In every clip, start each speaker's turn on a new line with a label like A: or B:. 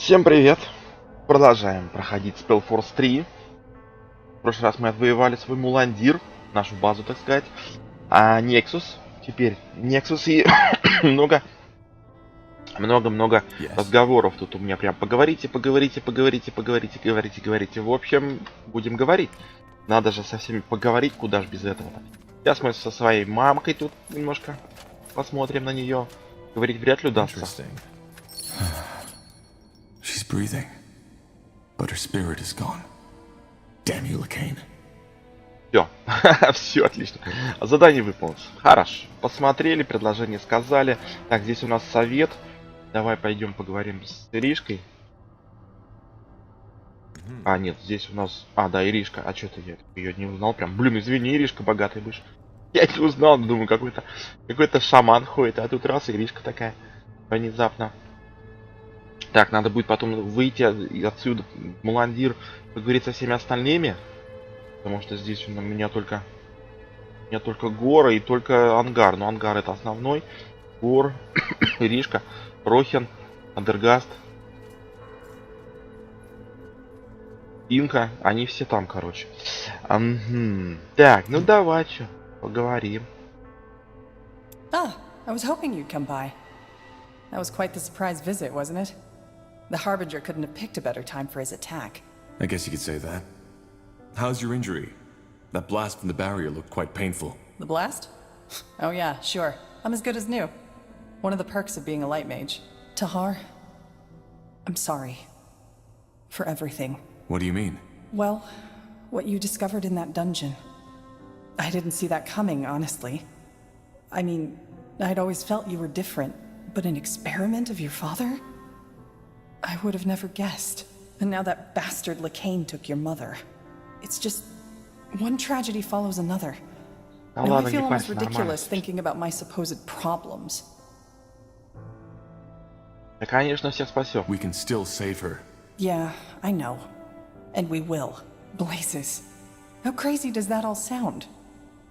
A: Всем привет! Продолжаем проходить Spellforce 3. В прошлый раз мы отвоевали свой муландир, нашу базу, так сказать. А Nexus, теперь Nexus и много разговоров тут у меня прям. Говорите. В общем, будем говорить. Надо же со всеми поговорить, куда ж без этого-то. Сейчас мы со своей мамкой тут немножко посмотрим на нее. Говорить вряд ли удастся.
B: She's breathing, but her spirit is gone. Damn you, Lykane.
A: Все, все отлично. Задание выполнилось. Хорошо. Посмотрели, предложение сказали. Так, здесь у нас совет. Давай пойдем поговорим с Иришкой. А, нет, здесь у нас... А, да, Иришка. А что-то я ее не узнал. Прям, блин, извини, Иришка, богатый будешь. Я не узнал, думаю, какой-то шаман ходит. А тут раз, Иришка такая внезапно. Так, надо будет потом выйти отсюда, муландир, поговорить со всеми остальными. Потому что здесь у меня только горы и только ангар. Но ангар это основной. Гор, Иришка, Рохин, Андергаст, Инка. Они все там, короче. Так, ну давай, что, поговорим.
C: I was hoping you'd come by. That was quite the surprise visit, wasn't it? The Harbinger couldn't have picked a better time for his attack.
B: I guess you could say that. How's your injury? That blast from the barrier looked quite painful.
C: The blast? Oh yeah, sure. I'm as good as new. One of the perks of being a light mage. Tahar, I'm sorry. For everything.
B: What do you mean?
C: Well, what you discovered in that dungeon. I didn't see that coming, honestly. I mean, I'd always felt you were different, but an experiment of your father? I would have never guessed. And now that bastard Lykane took your mother. It's just... one tragedy follows another. Now I feel almost ridiculous thinking about my supposed problems.
A: Да, конечно, всех спасем.
B: We can still save her.
C: Yeah, I know. And we will. Blazes. How crazy does that all sound?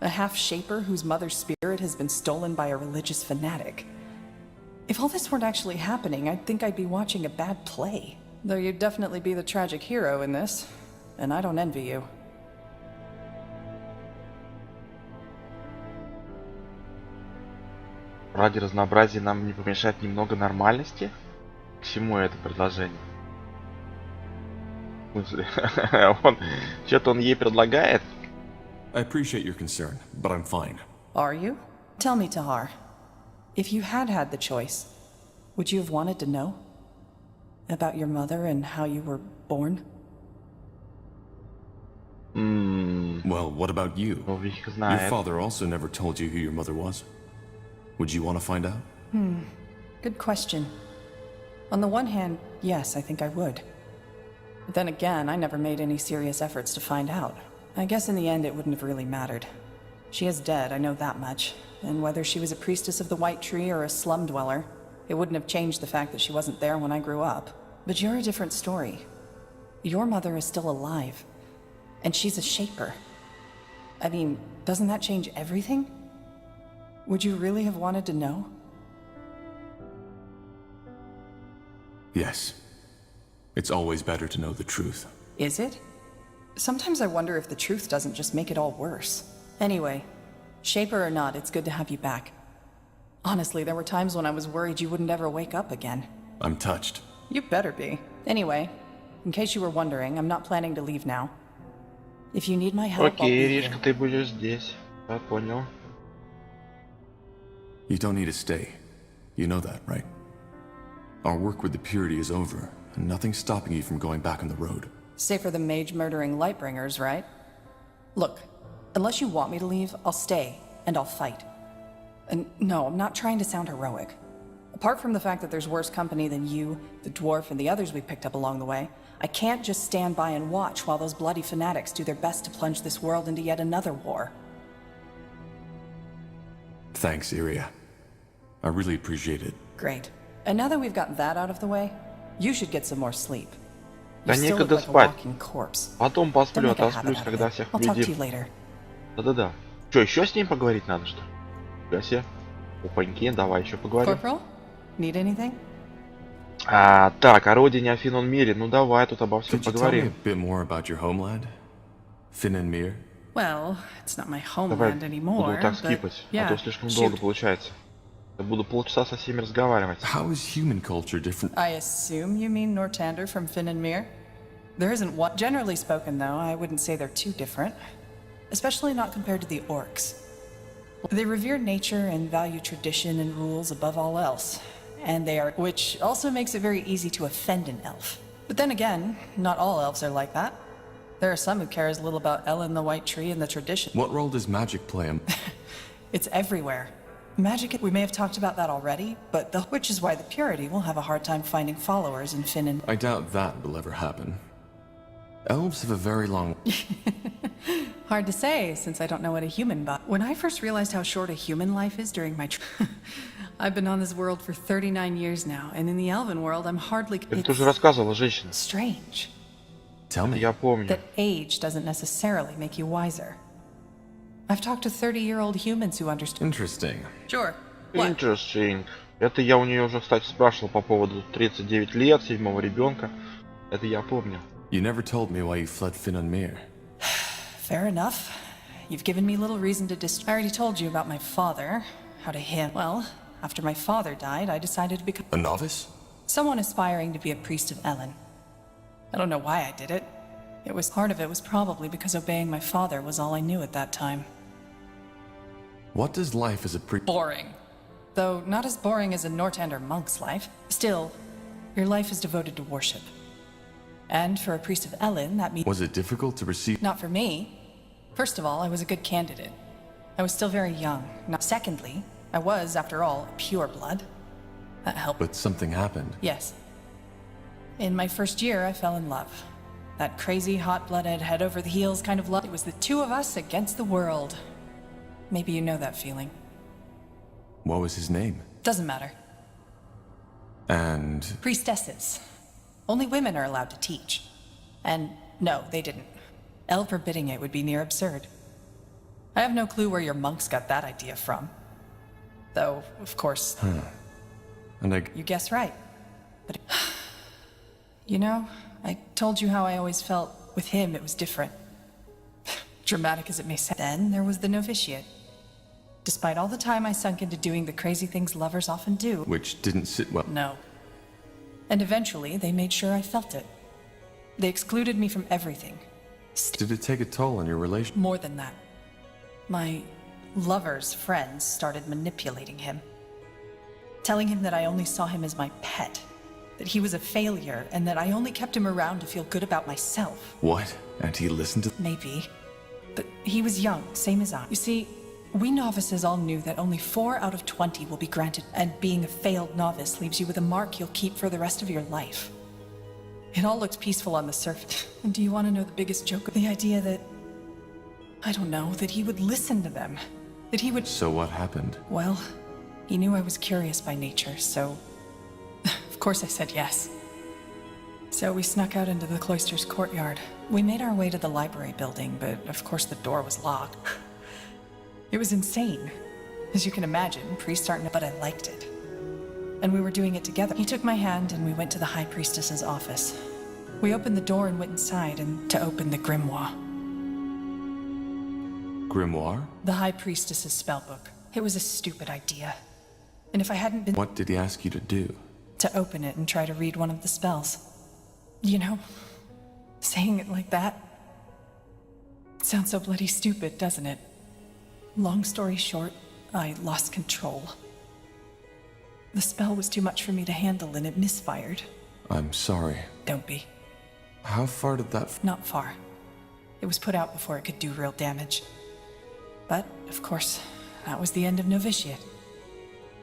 C: A half-shaper whose mother's spirit has been stolen by a religious fanatic. If all this weren't actually happening, I'd think I'd be watching a bad play. Though you'd definitely be the tragic hero in this, and I don't envy you.
A: Ради разнообразия нам не помешает немного нормальности. К чему это предложение? В смысле? Что-то он ей предлагает?
B: I appreciate your concern, but I'm fine.
C: Are you? Tell me, Tahar. If you had the choice, would you have wanted to know? About your mother and how you were born?
B: Well, what about you? Your father also never told you who your mother was. Would you want to find out?
C: Good question. On the one hand, yes, I think I would. But then again, I never made any serious efforts to find out. I guess in the end it wouldn't have really mattered. She is dead, I know that much. And whether she was a priestess of the White Tree or a slum dweller, it wouldn't have changed the fact that she wasn't there when I grew up. But you're a different story. Your mother is still alive. And she's a shaper. I mean, doesn't that change everything? Would you really have wanted to know?
B: Yes. It's always better to know the truth.
C: Is it? Sometimes I wonder if the truth doesn't just make it all worse. Anyway, shaper or not, it's good to have you back. Honestly, there were times when I was worried you wouldn't ever wake up again.
B: I'm touched.
C: You better be. Anyway, in case you were wondering, I'm not planning to leave now. If you need my help, I'll be
A: Окей,
C: here.
A: Иришка, ты будешь здесь. Я понял.
B: You don't need to stay. You know that, right? Our work with the Purity is over, and nothing's stopping you from going back on the road.
C: Safer than mage-murdering Lightbringers, right? Look, unless you want me to leave, I'll stay, and I'll fight. And no, I'm not trying to sound heroic. Apart from the fact that there's worse company than you, the dwarf, and the others we picked up along the way, I can't just stand by and watch while those bloody fanatics do their best to plunge this world into yet another war.
B: Thanks, Iria. I really appreciate it.
C: Great. And now that we've got that out of the way, you should get some more sleep.
A: Да
C: You still look
A: некогда
C: like a
A: спать.
C: walking corpse.
A: Потом
C: Don't
A: посплю,
C: make a habit
A: отосплюсь,
C: out of
A: когда
C: it.
A: всех
C: I'll talk to you
A: победим.
C: later.
A: Да-да-да. Что, еще с ним поговорить надо, что ли? Фига себе. Опаньки, давай еще поговорим.
C: Corporal? Need anything?
A: Так, о родине, о финном мире. Ну давай тут обо всем
B: Could you tell me a
A: поговорим.
B: bit more about your homeland? Fin and Mir?
C: Well, it's not my
A: Давай
C: homeland
A: буду
C: anymore,
A: вот так
C: but
A: скипать, а
C: yeah,
A: то слишком долго
C: shoot.
A: получается. Я буду полчаса со всеми разговаривать.
B: How is human culture different?
C: I assume you mean Nortander from Fin and Mir? There isn't one. Generally spoken, though, I wouldn't say they're too different. Especially not compared to the orcs. They revere nature and value tradition and rules above all else. And they are, which also makes it very easy to offend an elf. But then again, not all elves are like that. There are some who care as little about Ellen the White Tree and the tradition.
B: What role does magic play?
C: It's everywhere. Magic, we may have talked about that already, but which is why the Purity will have a hard time finding followers in Fin and...
B: I doubt that will ever happen. Elves have a very long...
C: Hard to say, since I don't know what a human body... When I first realized how short a human life is during my... I've been on this world for 39 years now, and in the elven world, I'm hardly...
A: Ты уже рассказывала, женщина.
C: Strange.
B: Tell me.
A: Я помню.
C: That age doesn't necessarily make you wiser. I've talked to 30-year-old humans who understand...
B: Interesting.
C: Sure. What?
A: Interesting. Это я у нее уже, кстати, спрашивал по поводу 39 лет, 7-го ребенка. Это я помню.
B: You never told me why you fled Fin and Mir.
C: Fair enough. You've given me little reason to I already told you about my father. How to him. Well, after my father died, I decided to become...
B: A novice?
C: Someone aspiring to be a priest of Ellen. I don't know why I did it. Part of it was probably because obeying my father was all I knew at that time.
B: What does life as a priest...
C: Boring. Though not as boring as a Nortander monk's life. Still, your life is devoted to worship. And for a priest of Ellen, that means...
B: Was it difficult to receive...
C: Not for me. First of all, I was a good candidate. I was still very young. Secondly, I was, after all, pure blood. That helped.
B: But something happened.
C: Yes. In my first year, I fell in love. That crazy, hot-blooded, head-over-the-heels kind of love. It was the two of us against the world. Maybe you know that feeling.
B: What was his name?
C: Doesn't matter.
B: And...
C: Priestesses. Only women are allowed to teach. And no, they didn't. El forbidding it would be near absurd. I have no clue where your monks got that idea from. Though, of course...
B: And I...
C: You guess right. But... You know, I told you how I always felt with him it was different. Dramatic as it may sound. Then there was the novitiate. Despite all the time I sunk into doing the crazy things lovers often do.
B: Which didn't sit well.
C: No. And eventually, they made sure I felt it. They excluded me from everything.
B: Did it take a toll on your relation?
C: More than that. My lover's friends started manipulating him. Telling him that I only saw him as my pet. That he was a failure, and that I only kept him around to feel good about myself.
B: What? And he listened to...
C: Maybe. But he was young, same as I. You see, we novices all knew that only 4 out of 20 will be granted, and being a failed novice leaves you with a mark you'll keep for the rest of your life. It all looked peaceful on the surface. And do you want to know the biggest joke? The idea that... I don't know, that he would listen to them. That he would...
B: So what happened?
C: Well, he knew I was curious by nature, so... Of course I said yes. So we snuck out into the cloister's courtyard. We made our way to the library building, but of course the door was locked. It was insane. As you can imagine, priests aren't... But I liked it. And we were doing it together. He took my hand and we went to the High Priestess's office. We opened the door and went inside and to open the grimoire.
B: Grimoire?
C: The High Priestess's spellbook. It was a stupid idea. And if I hadn't been...
B: What did he ask you to do?
C: To open it and try to read one of the spells. You know, saying it like that... It sounds so bloody stupid, doesn't it? Long story short, I lost control. The spell was too much for me to handle and it misfired.
B: I'm sorry.
C: Don't be.
B: How far did that...
C: Not far. It was put out before it could do real damage. But, of course, that was the end of novitiate.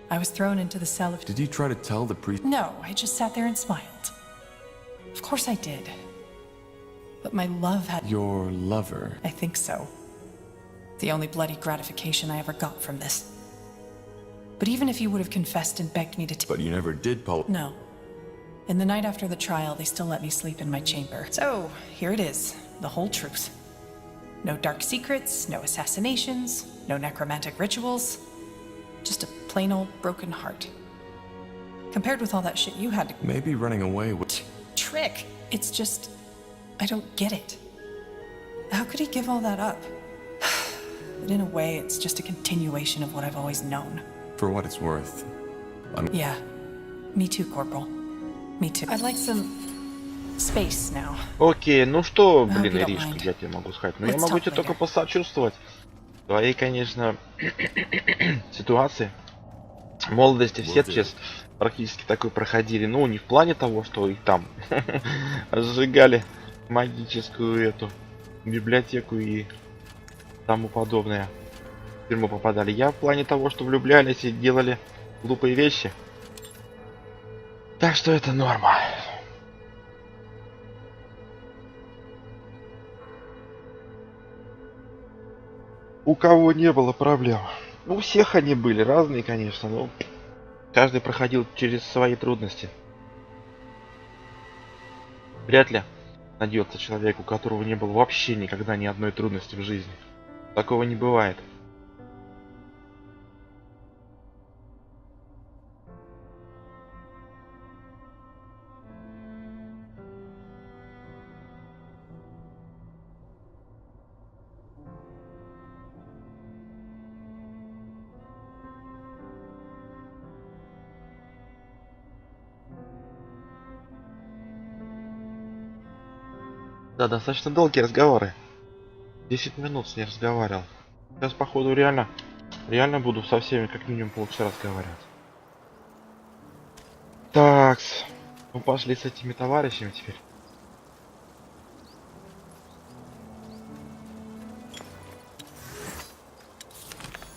C: I was thrown into the cell of...
B: Did you try to tell the priest...
C: No, I just sat there and smiled. Of course I did. But my love had...
B: Your lover?
C: I think so. The only bloody gratification I ever got from this. But even if he would have confessed and begged me to...
B: But you never did, Paul.
C: No. In the night after the trial, they still let me sleep in my chamber. So, here it is. The whole truth. No dark secrets, no assassinations, no necromantic rituals. Just a plain old broken heart. Compared with all that shit you had to
B: Maybe running away would...
C: trick. It's just, I don't get it. How could he give all that up? But in a way, it's just a continuation of what I've always known.
B: For what it's worth.
C: Yeah, me too, Corporal. Me too. I'd like some space now.
A: Окей, ну что, блин,
C: you don't
A: Иришка,
C: mind.
A: я тебе могу сказать. Ну, я
C: Let's
A: могу
C: talk
A: тебе только
C: later.
A: посочувствовать. В твоей, конечно, ситуации. В молодости все сейчас практически такой проходили. Ну, не в плане того, что их там сжигали магическую эту библиотеку и тому подобное. В тюрьму попадали. Я в плане того, что влюблялись и делали глупые вещи. Так что это норма. У кого не было проблем? У всех они были, разные, конечно, но каждый проходил через свои трудности. Вряд ли найдется человек, у которого не было вообще никогда ни одной трудности в жизни. Такого не бывает. Да, достаточно долгие разговоры. 10 минут с ней разговаривал. Сейчас, походу, реально буду со всеми как минимум полчаса разговаривать. Так, ну пошли с этими товарищами теперь.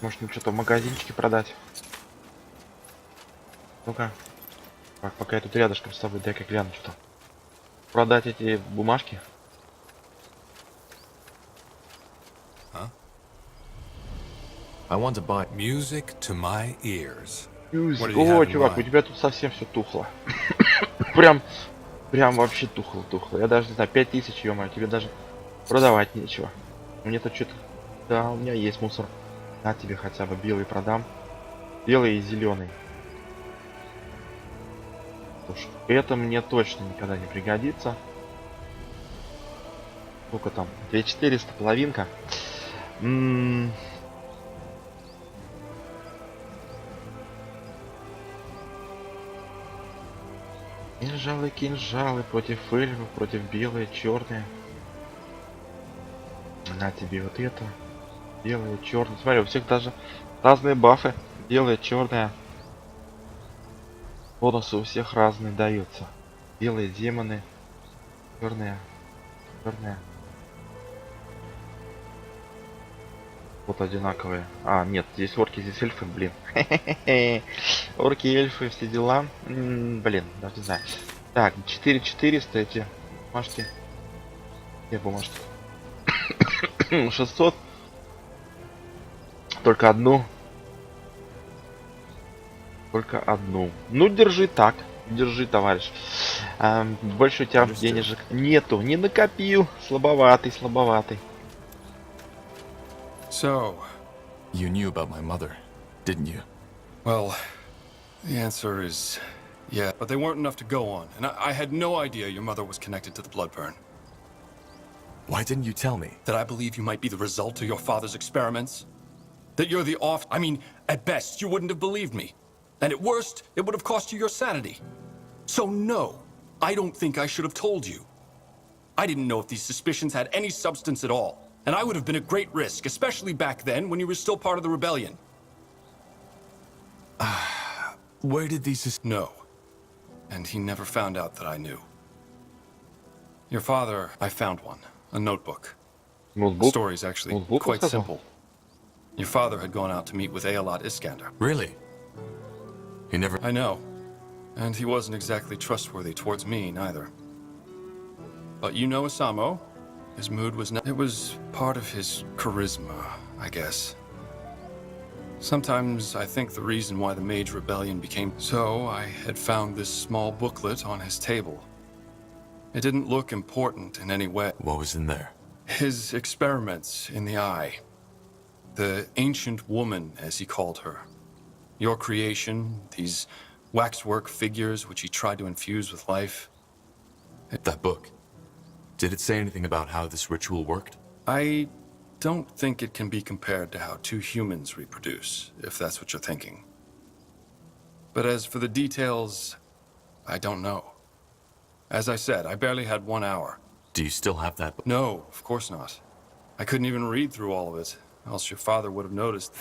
A: Может, им что-то в магазинчике продать? Ну-ка. Так, пока я тут рядышком с тобой, дай-ка гляну, что там. Продать эти бумажки?
B: I want to buy...
D: Music to my ears.
A: Мьюзик.
D: What do you have
A: О,
D: in
A: чувак, у
D: mind?
A: тебя тут совсем все тухло. прям вообще тухло. Я даже не знаю, 5000, ё-моё, тебе даже продавать нечего. Мне тут что-то... Да, у меня есть мусор. На тебе хотя бы белый продам. Белый и зеленый. Слушай, это мне точно никогда не пригодится. Сколько там? 2400, половинка. Кинжалы против эльфов, против белые, черные. На тебе вот это. Белые, черные. Смотри, у всех даже разные бафы. Белые, черные. Бонусы у всех разные даются. Белые демоны. Черные. Вот одинаковые. А, нет, здесь орки, здесь эльфы, блин. Орки, эльфы, все дела. Блин, даже не знаю. Так, 4400 эти бумажки. Где бумажки? 600. Только одну. Ну, держи так. Держи, товарищ. Больше у тебя денежек нету. Не накопил. Слабоватый.
D: So,
B: You knew about my mother, didn't you?
D: well, the answer is yeah, but they weren't enough to go on, and I had no idea your mother was connected to the Bloodburn.
B: Why didn't you tell me?
D: That I believe you might be the result of your father's experiments? That you're the I mean, at best, you wouldn't have believed me. And at worst, it would have cost you your sanity. So no, I don't think I should have told you. I didn't know if these suspicions had any substance at all. And I would have been at great risk, especially back then when you were still part of the rebellion.
B: Where did these...
D: No. And he never found out that I knew. Your father, I found one. A notebook. The
A: Ноутбук.
D: story's actually
A: Ноутбук
D: quite
A: сказал?
D: simple. Your father had gone out to meet with Aelot Iskander.
B: Really? He never...
D: I know. And he wasn't exactly trustworthy towards me, neither. But you know Asamo. His mood was not... It was part of his charisma, I guess. Sometimes I think the reason why the Mage Rebellion became... So, I had found this small booklet on his table. It didn't look important in any way.
B: What was in there?
D: His experiments in the eye. The ancient woman, as he called her. Your creation, these Waxwork figures which he tried to infuse with life.
B: That book. Did it say anything about how this ritual worked?
D: I don't think it can be compared to how two humans reproduce, if that's what you're thinking. But as for the details, I don't know. As I said, I barely had 1 hour.
B: Do you still have that book?
D: No, of course not. I couldn't even read through all of it, else your father would have noticed.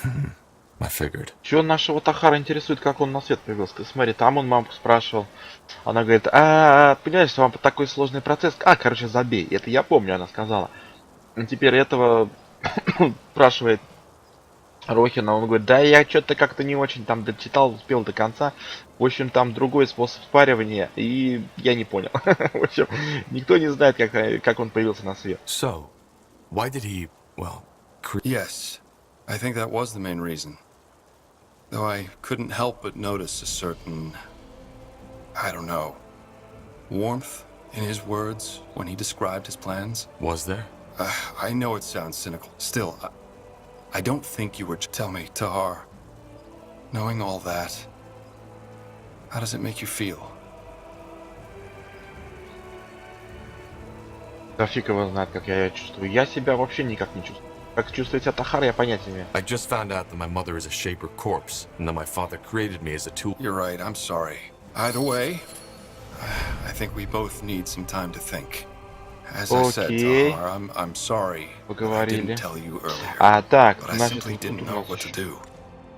B: I figured.
A: Чего нашего Тахара интересует, как он на свет появился? Ты смотри, там он мамку спрашивал. Она говорит, понимаешь, вам такой сложный процесс. Короче, забей. Это я помню, она сказала. Теперь этого спрашивает Рохина, он говорит, да я что-то как-то не очень там дочитал, успел до конца. В общем, там другой способ спаривания, и я не понял. В общем, никто не знает, как он появился на свет.
B: So, why did he, well,
D: Yes, I think that was the main reason. Though I couldn't help but notice a certain, I don't know, warmth in his words when he described his plans.
B: Was there?
D: I know it sounds cynical. Still, I don't think you were... Tell me, Tahar, knowing all that, how does it make you feel?
A: Да фиг его знает, как я чувствую. Я себя вообще никак не чувствую. Как чувствует себя Тахар, я понятия не имею.
B: I just found out that my mother is a shaper corpse, and that my father created me as a tool.
D: You're right, I'm sorry. Either way, I think we both need some time to think. As I said, Tahar, I'm sorry I didn't tell you earlier.
A: Так,
D: but I
A: значит,
D: simply didn't know what to do.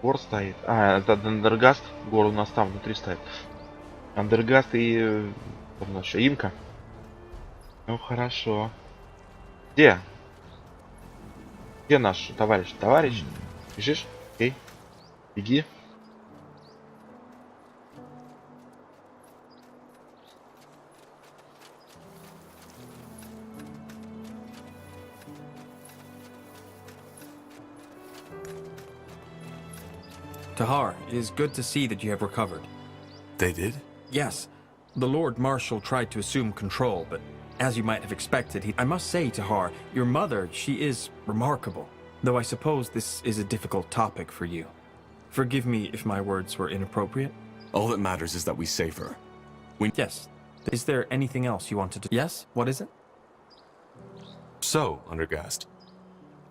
A: Гор стоит. Это Андергаст. Гор у нас там внутри стоит. Андергаст и... Там у нас еще Имка. Ну, хорошо. Где? Где наш товарищ? Товарищ? Бежишь? Окей. Беги.
E: Tahar, it is good to see that you have recovered.
B: They did?
E: Yes, the Lord Marshal tried to assume control, but as you might have expected, I must say, Tahar, your mother, she is remarkable. Though I suppose this is a difficult topic for you. Forgive me if my words were inappropriate.
B: All that matters is that we save her.
E: Yes. Is there anything else you wanted to... Yes? What is it?
B: So, Undergast,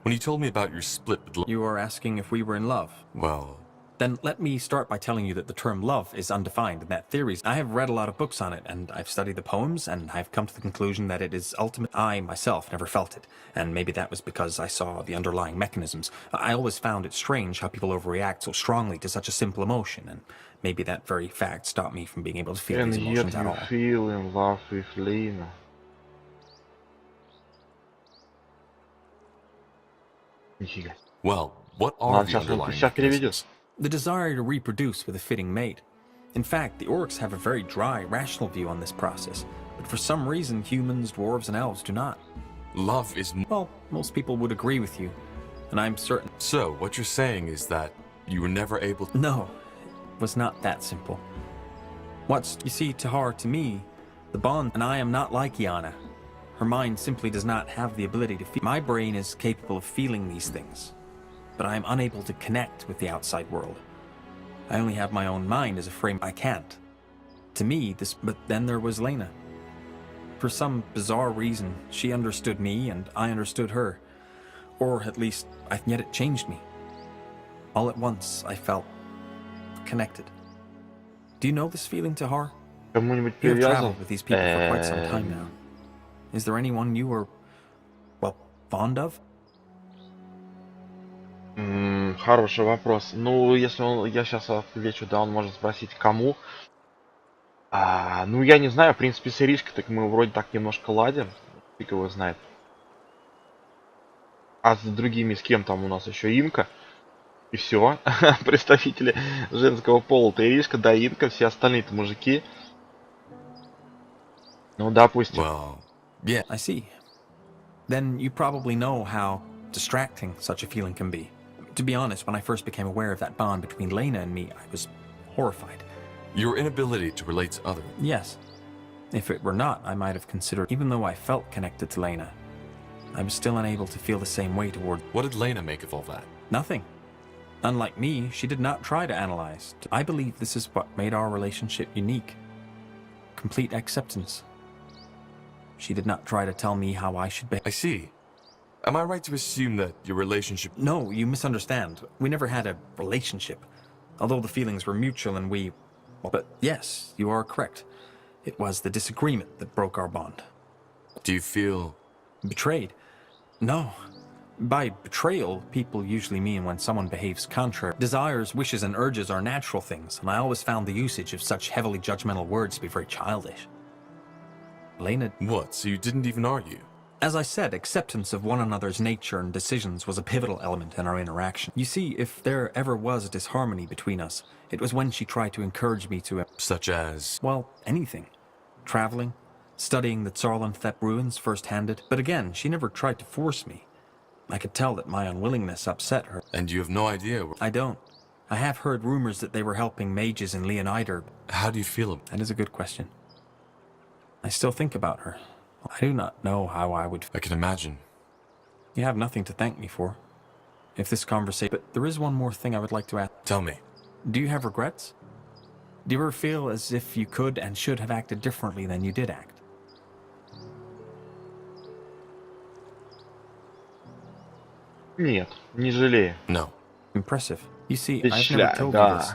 B: when you told me about your split with...
E: You are asking if we were in love.
B: Well...
E: Then let me start by telling you that the term love is undefined and that theories... I have read a lot of books on it, and I've studied the poems, and I've come to the conclusion that it is ultimate... I, myself, never felt it, and maybe that was because I saw the underlying mechanisms. I always found it strange how people overreact so strongly to such a simple emotion, and maybe that very fact stopped me from being able to feel these
A: And yet
E: emotions at
A: you
E: all.
A: feel in love with Lena. Нифига.
B: Well, what are
A: Ладно,
B: the underlying
A: сейчас переведет.
B: mechanisms?
E: The desire to reproduce with a fitting mate. In fact, the orcs have a very dry, rational view on this process, but for some reason humans, dwarves, and elves do not.
B: Love is...
E: Well, most people would agree with you, and I'm certain...
B: So, what you're saying is that you were never able to...
E: No, it was not that simple. You see, Tahar, to me, the bond, and I am not like Yana. Her mind simply does not have the ability to feel. My brain is capable of feeling these things, but I am unable to connect with the outside world. I only have my own mind as a frame. I can't. To me, but then there was Lena. For some bizarre reason, she understood me and I understood her. Or at least, yet it changed me. All at once, I felt connected. Do you know this feeling, Tahar?
A: Кому-нибудь
E: You have
A: привязан?
E: traveled with these people for quite some time now. Is there anyone you were, well, fond of?
A: Хороший вопрос. Ну, если я сейчас отвечу, да, он может спросить, кому. Ну, я не знаю, в принципе, с Иришкой так мы вроде так немножко ладим. Фиг его знает. А с другими, с кем там у нас еще Имка. И все. Представители женского пола-то Иришка, да, Имка, все остальные-то мужики. Ну, допустим.
B: Well, yeah.
E: I see. Then you probably know how distracting such a feeling can be. To be honest, when I first became aware of that bond between Lena and me, I was horrified.
B: Your inability to relate to others.
E: Yes. If it were not, I might have considered, even though I felt connected to Lena, I was still unable to feel the same way toward...
B: What did Lena make of all that?
E: Nothing. Unlike me, she did not try to analyze. I believe this is what made our relationship unique. Complete acceptance. She did not try to tell me how I should behave.
B: I see. Am I right to assume that your relationship...
E: No, you misunderstand. We never had a relationship. Although the feelings were mutual and we... But yes, you are correct. It was the disagreement that broke our bond.
B: Do you feel...
E: Betrayed? No. By betrayal, people usually mean when someone behaves contrary. Desires, wishes, and urges are natural things, and I always found the usage of such heavily judgmental words to be very childish. Lena...
B: What, so you didn't even argue?
E: As I said, acceptance of one another's nature and decisions was a pivotal element in our interaction. You see, if there ever was a disharmony between us, it was when she tried to encourage me to...
B: Such as...
E: Well, anything. Traveling, studying the Tsarlanthep ruins first-handed. But again, she never tried to force me. I could tell that my unwillingness upset her.
B: And you have no idea...
E: I don't. I have heard rumors that they were helping mages in Leonider.
B: How do you feel about...
E: That is a good question. I still think about her. I do not know how I would...
B: I can imagine.
E: You have nothing to thank me for. If this conversation... But there is one more thing I would like to ask.
B: Tell me.
E: Do you have regrets? Do you ever feel as if you could and should have acted differently than you did act?
A: Нет, не жалею.
B: No.
E: Impressive. You see, I've never told you this.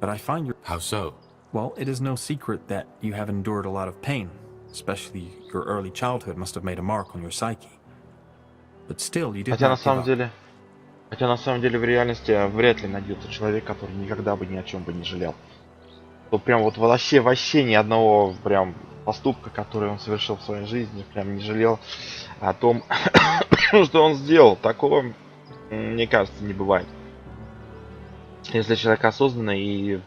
E: But I find your...
B: How so?
E: Well, it is no secret that you have endured a lot of pain. Especially your early childhood must have made a mark on your psyche. But still, you did
A: Хотя
E: not give up.
A: на самом деле в реальности вряд ли найдется человек, который никогда бы ни о чем бы не жалел. То прям вот вообще ни одного прям поступка, который он совершил в своей жизни, прям не жалел о том, что он сделал. Такого, мне кажется, не бывает. Если человек осознанный и,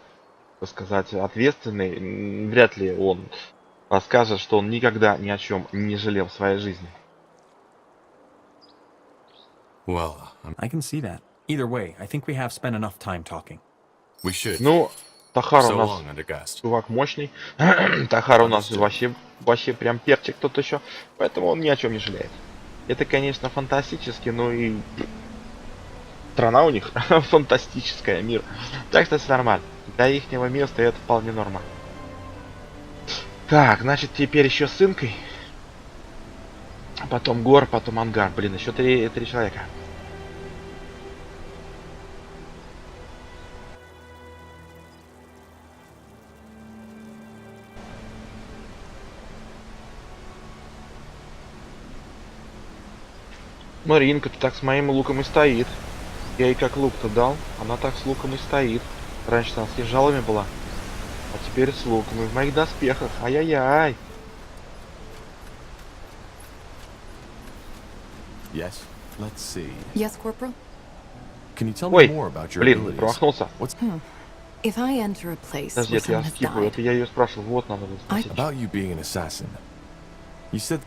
A: так сказать, ответственный, вряд ли он скажет, что он никогда ни о чем не жалел в своей жизни.
B: Well,
E: I can see that. Either way, I think we have spent enough time talking.
B: we should.
A: Ну, Тахар у
B: So
A: нас
B: long, Undergast.
A: чувак мощный. Тахар у нас вообще прям перчик тот еще. Поэтому он ни о чем не жалеет. Это, конечно, фантастически, но и страна у них фантастическая, мир. Так что все нормально. Для ихнего места это вполне норма. Так, значит, теперь еще с Инкой. Потом Гор, потом Ангар. Блин, еще три человека. Смотри, Инка-то так с моим луком и стоит. Я ей как лук-то дал, она так с луком и стоит. Раньше она с кинжалами была, а теперь с луком и в моих доспехах. Ай-яй-яй.
B: Yes? Let's see.
F: Yes, Corporal?
B: Can you tell me
A: Ой,
B: more about your
A: блин,
B: abilities?
A: промахнулся.
B: What's
F: If I enter a place
A: Подожди,
F: where
A: это я
F: someone has
A: скипаю,
F: died,
A: это я ее спрашивал. Вот надо было спросить.
B: about you being an assassin? You said...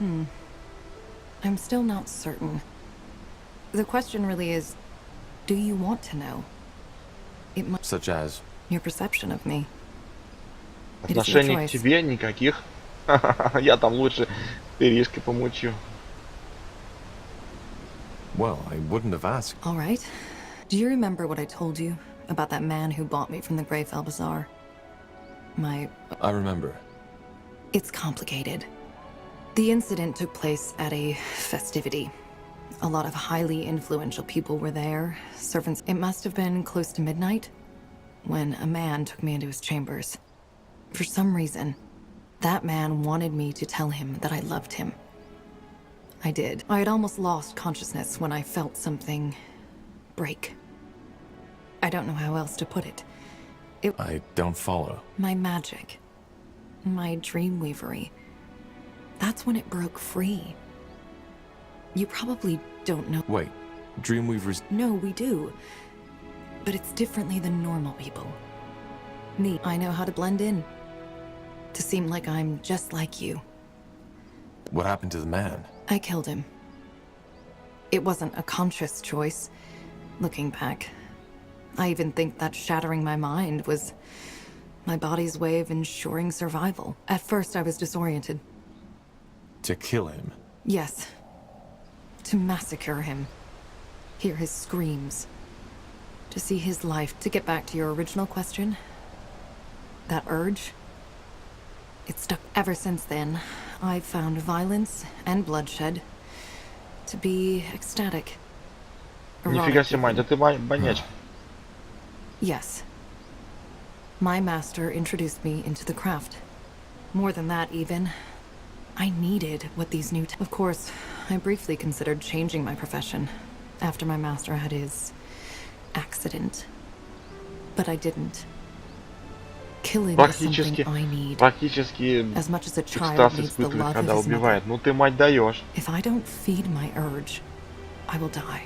F: I'm still not certain. The question really is, do you want to know? It might
B: Such as...
F: your perception of me.
A: Отношений к
F: choice.
A: тебе никаких. Я там лучше пиришкой помучу.
B: Well, I wouldn't have asked.
F: All right. Do you remember what I told you about that man who bought me from the Greyfell Bazaar?
B: I remember.
F: It's complicated. The incident took place at a festivity. A lot of highly influential people were there, servants. It must have been close to midnight when a man took me into his chambers. For some reason, that man wanted me to tell him that I loved him. I did. I had almost lost consciousness when I felt something break. I don't know how else to put it.
B: I don't follow.
F: My magic. My dreamweavery. That's when it broke free. You probably don't know.
B: Wait, Dreamweavers...
F: No, we do. But it's differently than normal people. Me, I know how to blend in. To seem like I'm just like you.
B: What happened to the man?
F: I killed him. It wasn't a conscious choice, looking back. I even think that shattering my mind was my body's way of ensuring survival. At first, I was disoriented.
B: To kill him?
F: Yes. To massacre him. Hear his screams. To see his life. To get back to your original question, that urge, it stuck ever since then. I've found violence and bloodshed to be ecstatic.
A: Нифига себе, мать, да ты маньячка.
F: Yes. My master introduced me into the craft. More than that, even. I needed what these new... Of course, I briefly considered changing my profession after my master had his accident. But I didn't. Killing is something I need.
A: Практически
F: As much as a child
A: экстаз
F: needs the
A: испытывает,
F: love of
A: когда
F: his mother.
A: убивает. Ну ты, мать, даешь.
F: If I don't feed my urge, I will die.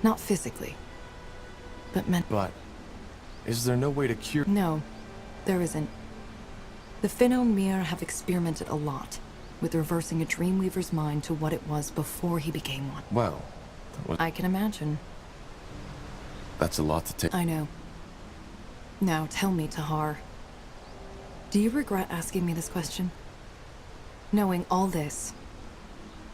F: Not physically, but mentally.
B: But is there no way to cure?
F: No, there isn't. The Finnomir have experimented a lot with reversing a Dreamweaver's mind to what it was before he became one.
B: Well,
F: I can imagine.
B: that's a lot to take.
F: I know. Now tell me, Tahar. Do you regret asking me this question? Knowing all this,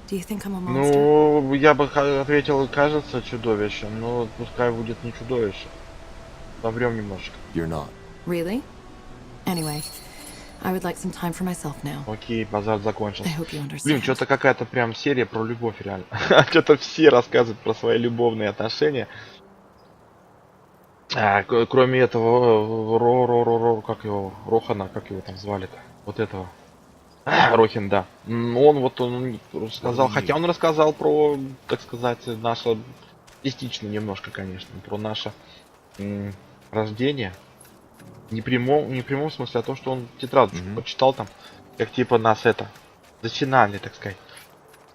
F: do you think I'm a monster?
A: Ну, я бы ответил, кажется чудовищем, но пускай будет не чудовище. Соврем немножечко.
B: You're not.
F: Really? Anyway, I would like some time for myself now.
A: Окей, базар
F: I
A: закончился.
F: hope you understand.
A: Блин, что-то какая-то прям серия про любовь, реально. Что-то все рассказывают про свои любовные отношения. Кроме этого, как его, Рохана, как его там звали-то? Вот этого. Рохин, да. Он рассказал, хотя он рассказал про, так сказать, наше, частично немножко, конечно, про наше рождение. Не в прямом смысле, а то, что он тетрадочку почитал там, как типа нас это, зачинали, так сказать.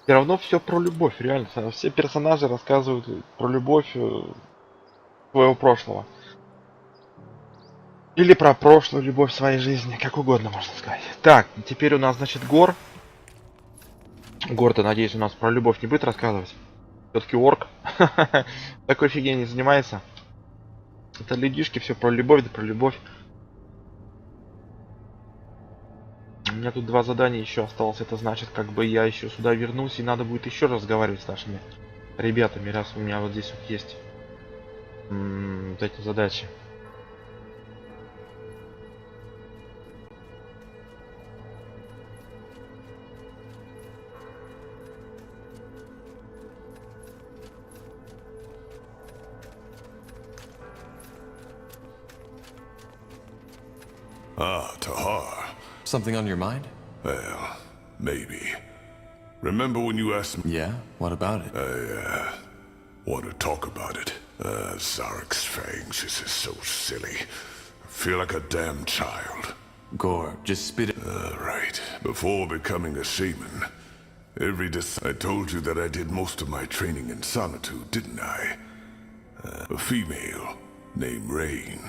A: Все равно все про любовь, реально. Все персонажи рассказывают про любовь своего прошлого. Или про прошлую любовь в своей жизни, как угодно можно сказать. Так, теперь у нас, значит, Гор. Гор-то, надеюсь, у нас про любовь не будет рассказывать. Все-таки орк. Такой фигней не занимается. Это людишки, все про любовь, да про любовь. У меня тут 2 задания еще осталось. Это значит, как бы я еще сюда вернусь, и надо будет еще разговаривать с нашими ребятами, раз у меня вот здесь вот есть вот эти задачи.
G: Ah, Tahar.
B: Something on your mind?
G: Well, maybe. Remember when you asked me?
B: Yeah? What about it?
G: I want to talk about it. Zarek's fangs, this is so silly. I feel like a damn child.
B: Gore, just spit it.
G: Right. Before becoming a shaman, I told you that I did most of my training in solitude, didn't I? A female named Rain.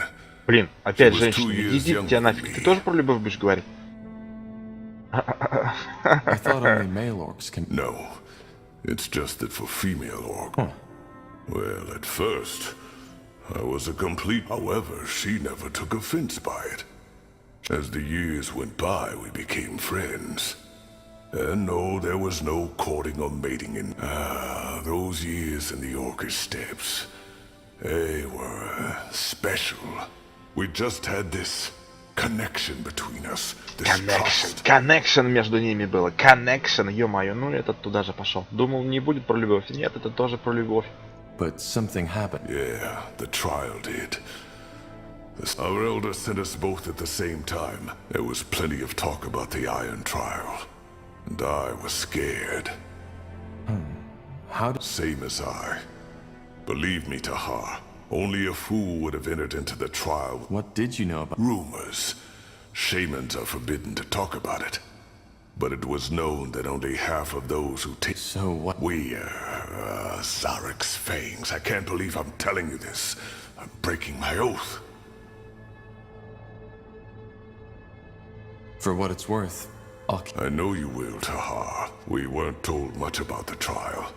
A: Блин, опять женщина. Иди тебя нафиг. Ты тоже про любовь будешь говорить?
B: I thought only male orcs can...
G: No. It's just that for female orc... Well, at first, I was a complete... However, she never took offense by it. As the years went by, we became friends. And no, there was no courting or mating in... those years in the orcish steppes. They were special. We just had this connection between us. This trust.
A: Connection между ними было. Connection, ё-моё, ну этот туда же пошел. Думал, не будет про любовь. Нет, это тоже про любовь.
B: But something happened.
G: Yeah, the trial did. Our elder sent us both at the same time. There was plenty of talk about the Iron Trial. And I was scared.
B: How did...
G: Same as I. Believe me, Tahar. Only a fool would have entered into the trial.
B: What did you know about...
G: Rumors. Shamans are forbidden to talk about it. But it was known that only half of those who take...
B: So what...
G: We, Zarek's fangs. I can't believe I'm telling you this. I'm breaking my oath.
B: For what it's worth,
G: I know you will, Tahar. We weren't told much about the trial.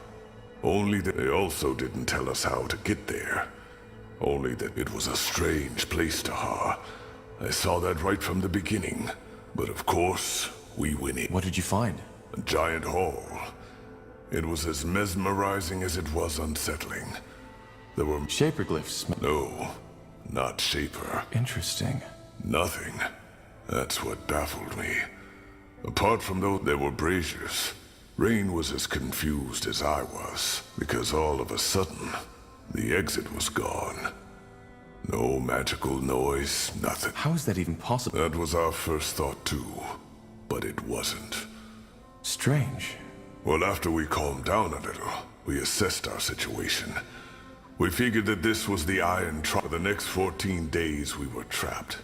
G: Only that they also didn't tell us how to get there. Only that it was a strange place, Tahar. I saw that right from the beginning. But of course, we went in.
B: What did you find?
G: A giant hall. It was as mesmerizing as it was unsettling. There were
B: Shaper glyphs.
G: no, not Shaper.
B: Interesting.
G: Nothing. That's what baffled me. Apart from those, there were braziers. Rain was as confused as I was, because all of a sudden, the exit was gone. No magical noise, nothing.
B: How is that even possible?
G: That was our first thought too, but it wasn't.
B: Strange.
G: Well, after we calmed down a little, we assessed our situation. We figured that this was the Iron Trunk. For the next 14 days, we were trapped.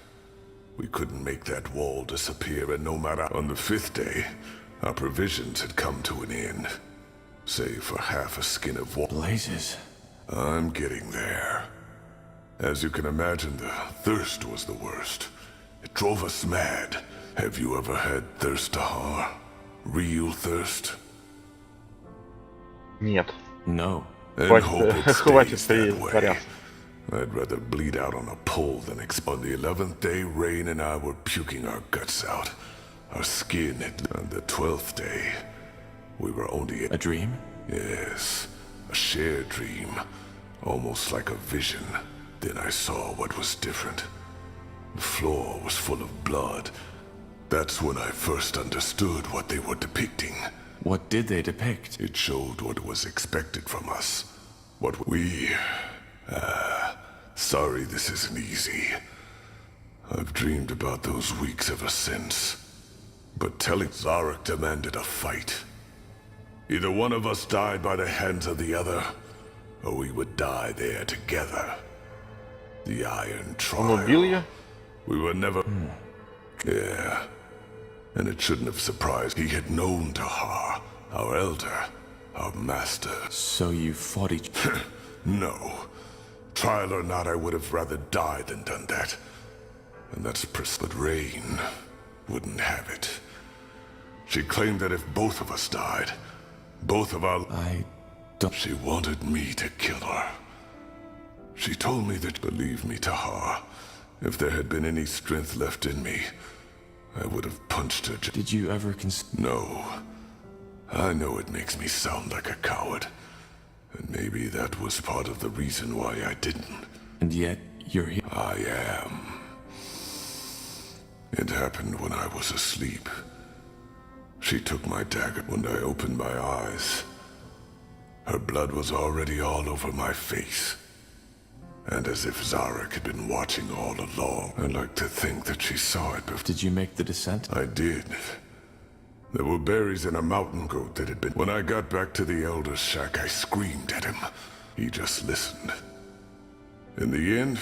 G: We couldn't make that wall disappear, and no matter... On the 5th day, our provisions had come to an end. Save for half a skin of water.
B: Blazes.
G: I'm getting there. As you can imagine, the thirst was the worst. It drove us mad. Have you ever had thirst, Tahar? Real thirst?
A: Нет.
B: No.
G: And hope it
A: Хватит
G: stays that way.
A: притворяться.
G: I'd rather bleed out on a pole than on the 11th day, Rain and I were puking our guts out. Our skin had... On the 12th day, we were only...
B: A dream?
G: Yes, a shared dream. Almost like a vision. Then I saw what was different. The floor was full of blood. That's when I first understood what they were depicting.
B: What did they depict?
G: It showed what was expected from us. What we... sorry this isn't easy. I've dreamed about those weeks ever since. But telling Zarek demanded a fight. Either one of us died by the hands of the other, or we would die there together. The Iron
A: Он убил
G: Trial.
A: ее?
G: We were never... Yeah. And it shouldn't have surprised. He had known Tahar, our elder, our master.
B: So you fought each...
G: No. Trial or not, I would have rather died than done that. And that's but Rain wouldn't have it. She claimed that if both of us died, both of our...
B: I don't...
G: She wanted me to kill her. She told me that, believe me, Tahar, if there had been any strength left in me, I would have punched her.
B: Did you ever
G: No. I know it makes me sound like a coward. And maybe that was part of the reason why I didn't.
B: And yet, you're here.
G: I am. It happened when I was asleep. She took my dagger when I opened my eyes. Her blood was already all over my face. And as if Zarek had been watching all along, I'd like to think that she saw it before.
B: Did you make the descent?
G: I did. There were berries in a mountain goat that had been... When I got back to the Elder's shack, I screamed at him. He just listened. In the end,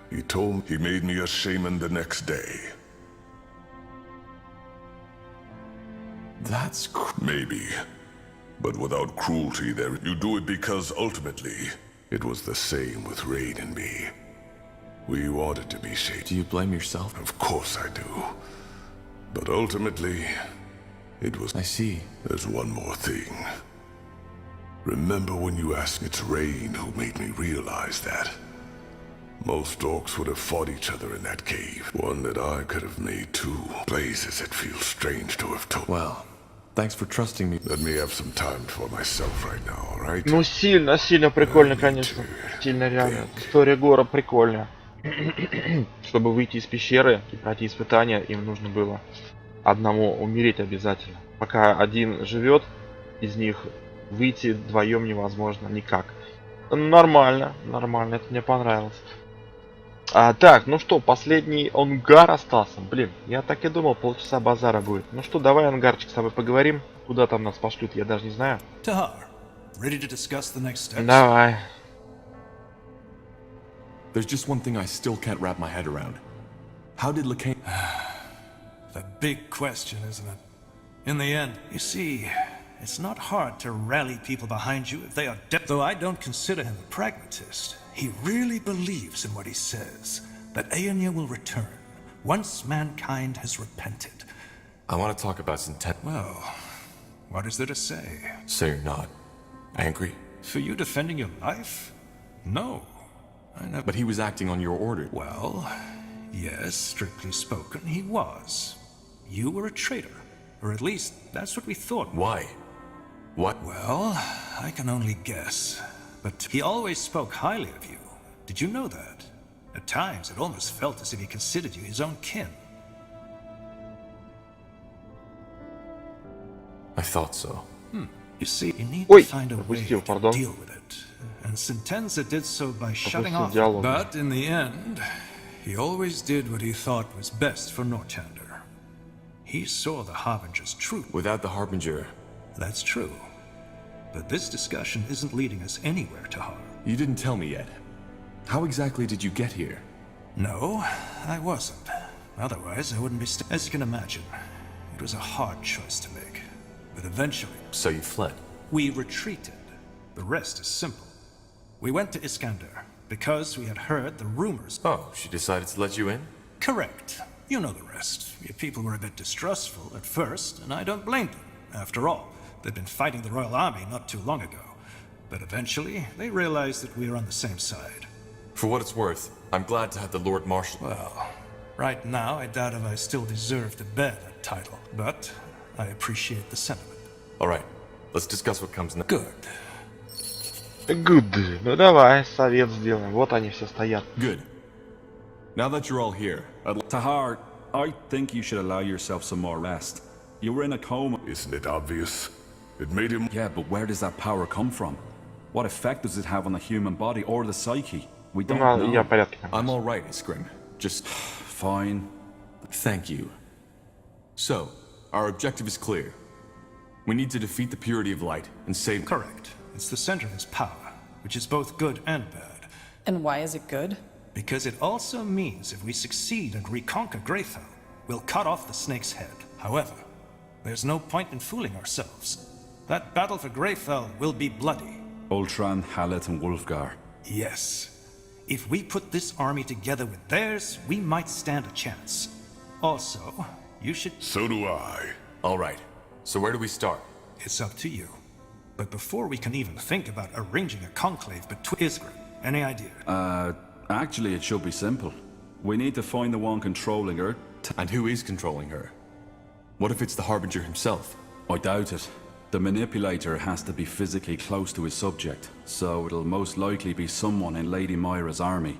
G: he told me he made me a shaman the next day.
B: That's...
G: Maybe. But without cruelty there, you do it because ultimately, it was the same with Rain and me. We wanted to be shaman.
B: Do you blame yourself?
G: Of course I do. But ultimately, it was...
B: I see.
G: There's one more thing. Remember when you asked, it's Rain who made me realize that. Most orcs would have fought each other in that cave. One that I could have made too. Blazes, it feels strange to have told.
B: Well, thanks for trusting me.
G: Let me have some time for myself right now, alright?
A: Ну сильно прикольно, конечно. Сильно реально. История Гора прикольная. Чтобы выйти из пещеры и пройти испытания, им нужно было одному умереть обязательно. Пока один живет, из них выйти вдвоем невозможно никак. Нормально, нормально, это мне понравилось. Так, ну что, последний ангар остался. Блин, я так и думал, полчаса базара будет. Ну что, давай, ангарчик, с тобой поговорим. Куда там нас пошлют, я даже не знаю.
H: Tahar, ready to discuss the next steps?
A: Давай.
B: There's just one thing I still can't wrap my head around. How did Lacane...
H: The big question, isn't it? In the end, you see, it's not hard to rally people behind you if they are dead. Though I don't consider him a pragmatist, he really believes in what he says, that Aeonia will return once mankind has repented.
B: I want to talk about some
H: Well, what is there to say?
B: So you're not angry?
H: For you defending your life? No. I never...
B: But he was acting on your order.
H: Well, yes, strictly spoken, he was. You were a traitor. Or at least, that's what we thought.
B: Why? What?
H: Well, I can only guess. but he always spoke highly of you. Did you know that? At times, it almost felt as if he considered you his own kin.
B: I thought so.
H: You see, you need to find a way to
A: pardon.
H: deal with it. And Sentenza did so by shutting off.
A: Диалог.
H: But in the end, he always did what he thought was best for Northander. He saw the Harbinger's truth.
B: Without the Harbinger...
H: That's true. But this discussion isn't leading us anywhere, Tahar.
B: You didn't tell me yet. How exactly did you get here?
H: No, I wasn't. Otherwise, I wouldn't be as you can imagine, it was a hard choice to make. But eventually...
B: So you fled?
H: We retreated. The rest is simple. We went to Iskander, because we had heard the rumors.
B: Oh, she decided to let you in?
H: Correct. You know the rest. Your people were a bit distrustful at first, and I don't blame them. After all, they'd been fighting the Royal Army not too long ago. But eventually, they realized that we were on the same side.
B: For what it's worth, I'm glad to have the Lord Marshal.
H: Well, right now, I doubt if I still deserve to bear that title, but I appreciate the sentiment.
B: Alright, let's discuss what comes next.
H: Good.
A: Good. Ну давай, совет сделаем. Вот они все стоят.
B: Good. Now that you're all here,
I: Tahar, I think you should allow yourself some more rest. You were in a coma.
G: Isn't it obvious? It made him...
I: Yeah, but where does that power come from? What effect does it have on the human body or the psyche? We don't know.
A: Я в порядке.
B: I'm alright, Iskrim. Just...
I: Fine.
B: Thank you. So, our objective is clear. We need to defeat the purity of light and save...
H: Correct. It's the center of his power, which is both good and bad.
C: And why is it good?
H: Because it also means if we succeed and reconquer Greyfell, we'll cut off the snake's head. However, there's no point in fooling ourselves. That battle for Greyfell will be bloody.
I: Ultran, Hallet, and Wolfgar.
H: Yes. If we put this army together with theirs, we might stand a chance. Also, you should...
G: So do I.
B: Alright, so where do we start?
H: It's up to you. But before we can even think about arranging a conclave between Isgrim, any idea?
I: Actually, it should be simple. We need to find the one controlling her.
B: And who is controlling her? What if it's the Harbinger himself?
I: I doubt it. The manipulator has to be physically close to his subject, so it'll most likely be someone in Lady Myra's army.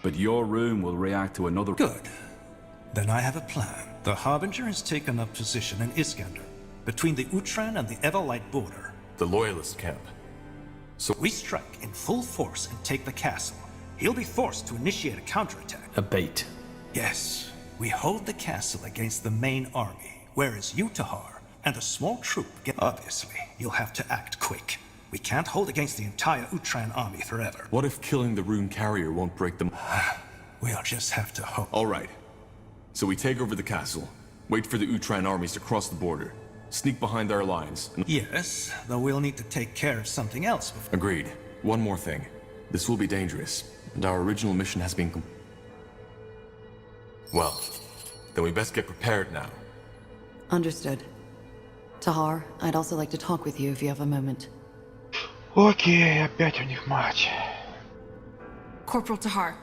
I: But your room will react to another...
H: Good. Then I have a plan. The Harbinger has taken up position in Iskander, between the Utran and the Everlight border.
B: The Loyalist camp.
H: So we strike in full force and take the castle. He'll be forced to initiate a counterattack.
E: A bait.
H: Yes. We hold the castle against the main army, whereas you, Tahar, and a small troop get... Obviously, you'll have to act quick. We can't hold against the entire Utran army forever.
B: What if killing the rune carrier won't break them?
H: We'll just have to hope.
B: Alright. So we take over the castle, wait for the Utran armies to cross the border, sneak behind our lines...
H: Yes, though we'll need to take care of something else before...
B: Agreed. One more thing. This will be dangerous, and our original mission has been... Well, then we best get prepared now.
F: Understood. Tahar, I'd also like to talk with you if you have a moment.
A: Окей, опять у них матч.
J: Corporal Tahar.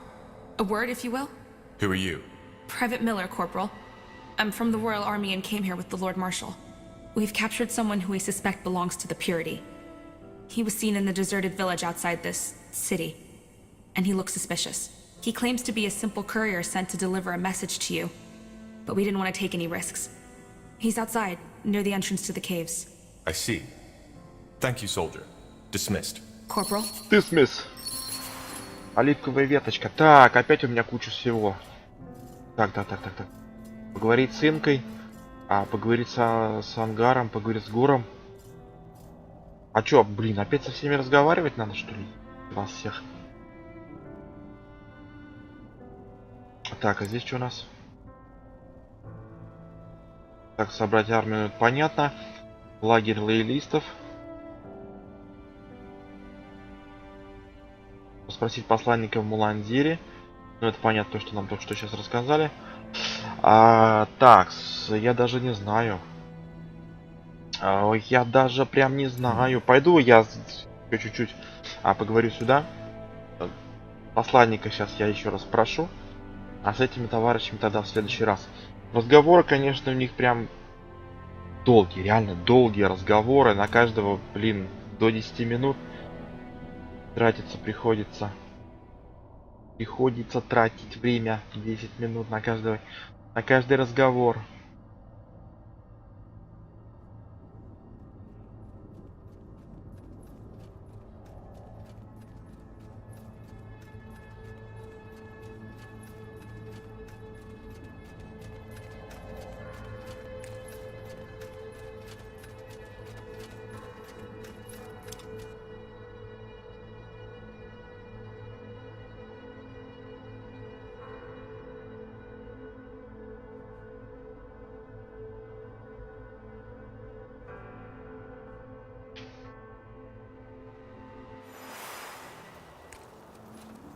J: A word, if you will?
B: Who are you?
J: Private Miller, Corporal. I'm from the Royal Army and came here with the Lord Marshal. We've captured someone who we suspect belongs to the Purity. He was seen in the deserted village outside this city, and he looks suspicious. He claims to be a simple courier sent to deliver a message to you, but we didn't want to take any risks. He's outside, near the entrance to the caves.
B: I see. Thank you, soldier. Dismissed.
J: Corporal?
A: Dismiss. Оливковая веточка. Так, опять у меня куча всего. Так. Поговорить с Инкой. Поговорить с Ангаром, поговорить с Гором. А чё, блин, опять со всеми разговаривать надо, что ли? Вас всех. Так, а здесь что у нас? Так, собрать армию, это понятно. Лагерь лоялистов. Спросить посланника в Муландире. Ну, это понятно, то, что нам только что сейчас рассказали. Так, я даже не знаю. Я даже прям не знаю. Пойду я чуть-чуть поговорю сюда. Посланника сейчас я еще раз спрошу. А с этими товарищами тогда в следующий раз. Разговоры, конечно, у них прям долгие, реально долгие разговоры. На каждого, блин, до 10 минут. Тратиться приходится. Приходится тратить время 10 минут на каждый разговор.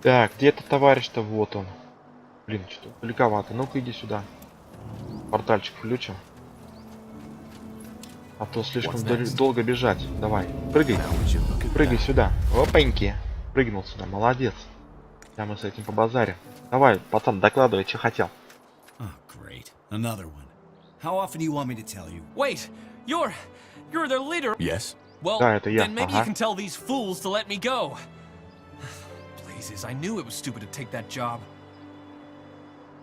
A: Так, где этот товарищ-то? Вот он. Блин, что-то далековато. Ну-ка, иди сюда. Портальчик включим. А то слишком долго бежать. Давай, прыгай. Прыгай сюда. Опаньки. Прыгнул сюда. Молодец. Сейчас мы с этим побазарим. Давай, пацан, докладывай, что хотел.
K: Oh, great. Another one. How often do you want me to tell you?
L: Wait, you're their leader.
B: Yes?
L: Well,
A: Да, это я.
L: then maybe you can tell these fools to let me go. I knew it was stupid to take that job.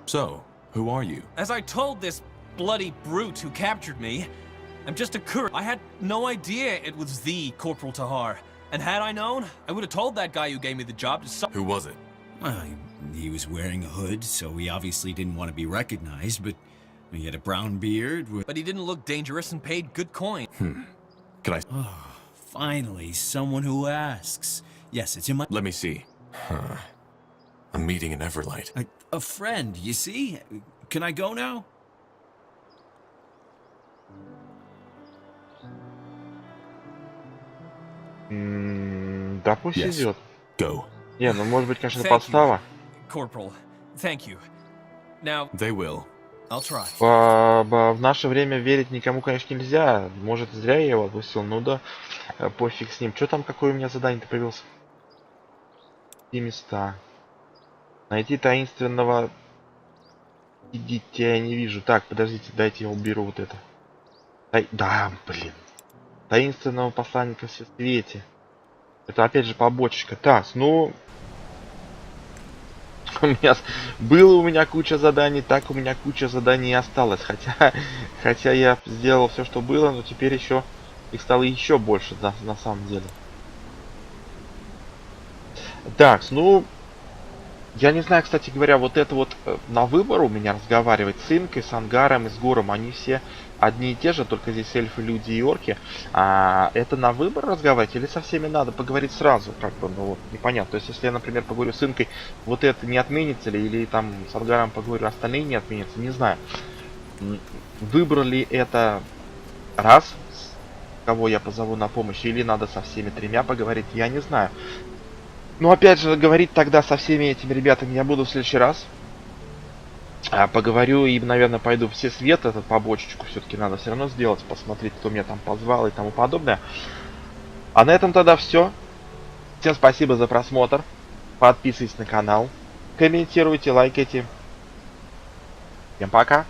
B: So, who are you?
L: As I told this bloody brute who captured me, I'm just a courier. I had no idea it was the Corporal Tahar. And had I known, I would have told that guy who gave me the job to
B: Who was it?
K: Well, he was wearing a hood, so he obviously didn't want to be recognized, but he had a brown beard with...
L: But he didn't look dangerous and paid good coin.
B: Can I...
K: Oh, finally, someone who asks. Yes, it's in my...
B: Let me see. A meeting in Everlight.
K: A friend, you see? Can I go now?
A: Да пусть
B: Yes.
A: идет.
B: Go.
A: Не, ну может быть, конечно,
L: Thank
A: подстава.
L: Corporal, thank you. Now,
B: They will.
L: I'll try.
A: В наше время верить никому, конечно, нельзя. Может, зря я его отпустил. Ну да, пофиг с ним. Что там, какое у меня задание-то появился? И места. Найти таинственного... Идите, я не вижу. Так, подождите, дайте я уберу вот это. Да, блин. Таинственного посланника в свете. Это опять же побочечка. Так, ну... Было у меня куча заданий, так у меня куча заданий и осталось. Хотя я сделал все, что было, но теперь еще их стало еще больше, на самом деле. Так, ну... Я не знаю, кстати говоря, вот это вот на выбор у меня разговаривать с Инкой, с Ангаром и с Гором, они все одни и те же, только здесь эльфы, люди и орки. А это на выбор разговаривать или со всеми надо поговорить сразу? Как бы, ну вот, непонятно. То есть, если я, например, поговорю с Инкой, вот это не отменится ли? Или там с Ангаром поговорю, остальные не отменятся? Не знаю. Выбрали это раз, кого я позову на помощь, или надо со всеми тремя поговорить, я не знаю. Ну, опять же, говорить тогда со всеми этими ребятами я буду в следующий раз. Поговорю и, наверное, пойду все свет, этот побочечку все-таки надо все равно сделать, посмотреть, кто меня там позвал и тому подобное. А на этом тогда все. Всем спасибо за просмотр. Подписывайтесь на канал, комментируйте, лайкайте. Всем пока.